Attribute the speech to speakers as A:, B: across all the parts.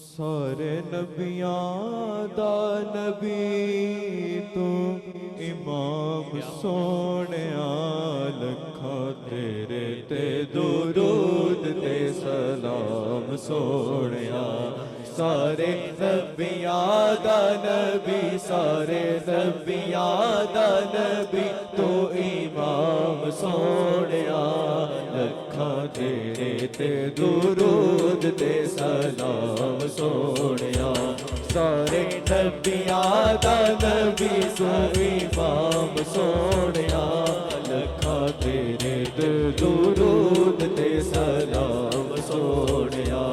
A: सारे नबियां दा नबी तू इमाम सोहणिया लखा तेरे ते दुरूद ते सलाम सोहणिया। सारे नबियां दा नबी सारे नबियां दा नबी तू इमाम सोहणिया लखा तेरे ते दुरूद ते सलाम सोहणिया। सारे नबियां दा नबी तू इमाम सोहणिया लखा तेरे ते दुरूद ते सलाम सोहणिया।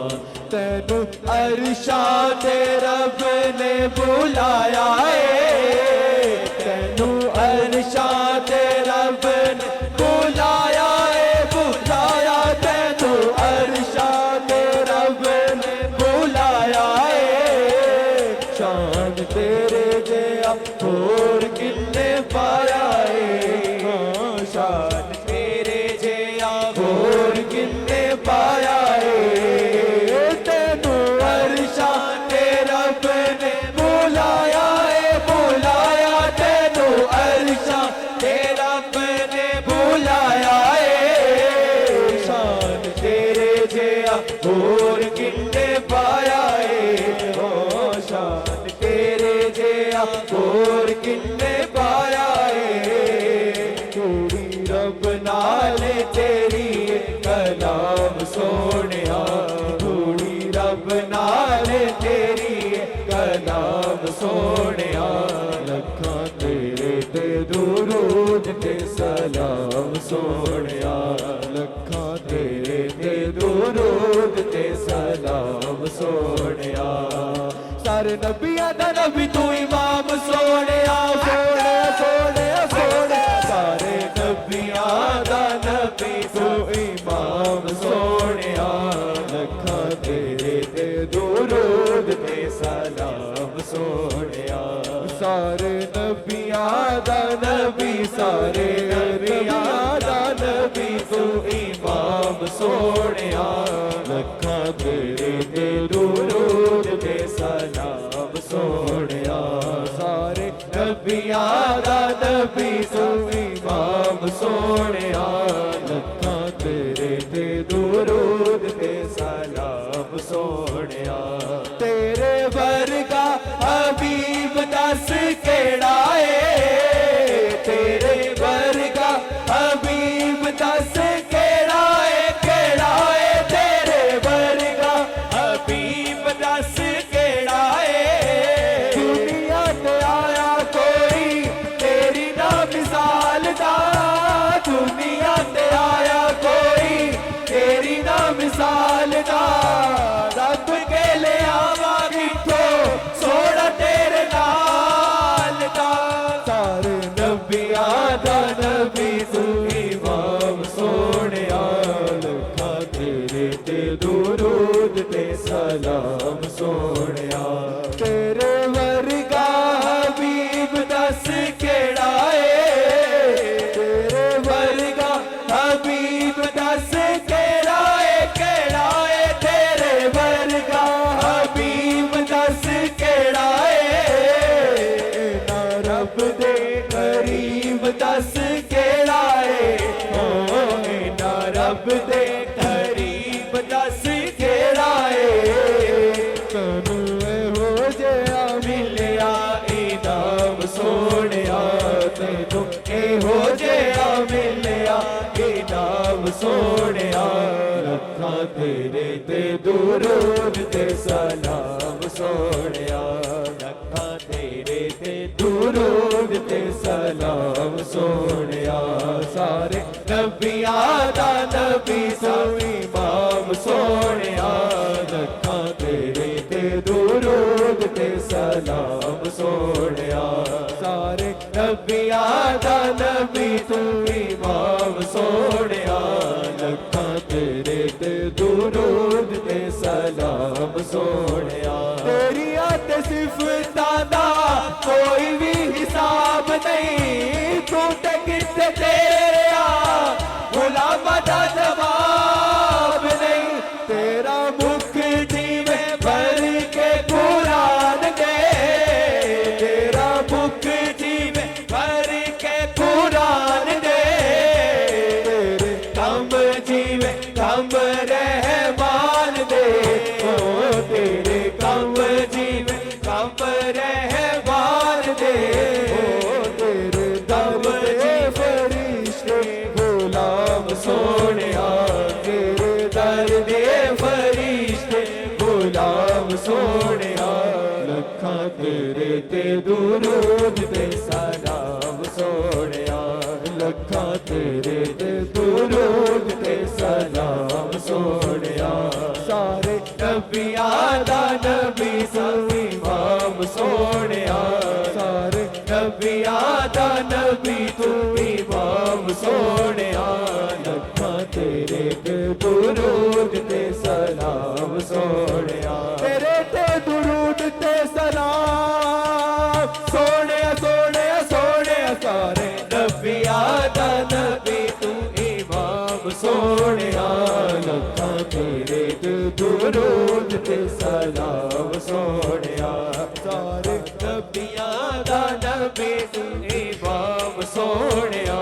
A: तैनू अरशा ते रब ने बुलाया है तैनू अरशा ते रब ने बुलाया है बुलाया तैनू अरशा ते रब ने बुलाया है। शान तेरे जया होर किन्ने पाया है शान तेरे जया होर किन्ने पाया है। होर किन्ने पाया है हो शान तेरे जया होर किन्ने पाया है। थोड़ी रब नाले तेरी कलाम सोहणिया थोड़ी रब नाले तेरी कलाम सोहणिया लखा तेरे ते दुरूद ते सलाम सोहणिया लखा तेरे ते दुरूद ते सलाम सोहणिया। सारे नबियां दा नबी तू इमाम सोहणिया सोहणिया सोहणिया सोहणिया। सारे नबियां दा नबी तू इमाम सोहणिया लखा तेरे ते दुरूद ते सलाम सोहणिया। सारे नबियां दा नबी सारे नबियां दा नबी तू इमाम सोहणिया लखा तेरे ते दुरूद ते सलाम सोहणिया। सारे नबियां दा नबी तू इमाम सोहणिया लखा तेरे ते दुरूद ते सलाम सोहणिया। तेरे वर्गा हबीब दस केड़ा है तेरे वर्गा हबीब दस केड़ा है तेरे वर्गा हबीब दस केड़ा है। दुनिया ते आया कोई तेरी ना मिसाल दा दुनिया ते आया कोई तेरी ना मिसाल दा रब के ले आवा किथों सोड़ा तेरे नाल दा। सारे नबियां दा नबी तू इमाम सोहणिया लखा तेरे ते दुरूद ते सलाम सोहणिया। तेरे वर्गा हबीब दस केड़ा है तेरे वर्गा हबीब दस केड़ा है तेरे वर्गा हबीब दस केड़ा है। ना रब दे करीब दस केड़ा है ना रब दे करीब दस केड़ा है। तैनू हो जया मिलिया इनाम सोहणिया तैनू हो जया मिलिया इनाम सोहणिया लखा तेरे ते दुरूद ते सलाम सोहणिया लखा तेरे ते दुरूद ते सलाम सोहणिया। सारे नबियां दा नबी तू इमाम सोहणिया लखा तेरे ते दुरूद ते सलाम सोहणिया। सारे नबियां दा नबी तू इमाम सोहणिया लखा तेरे ते दुरूद ते सलाम सोहणिया। तेरिया ते सिफतां दा कोई भी हिसाब नहीं तू ते किथे तेरा गुलामां दा जवाब नहीं तेरा सोहणिया लखां तेरे ते दुरूद ते सलाम सोहणिया लखां तेरे ते दुरूद ते सलाम सोहणिया सारे नबियां दा नबी तू इमाम सोहणिया सारे नबियां दा नबी तू इमाम सोहणिया लखां तेरे ते दुरूद ते सलाम सोहणिया तेरे ते दुरूद ते सलाम सोहणिया सोहणिया सोहणिया सारे नबियां दा नबी तू इमाम सोहणिया लखां तेरे ते दुरूद ते सलाम सोहणिया सारे नबियां दा नबी तू इमाम सोहणिया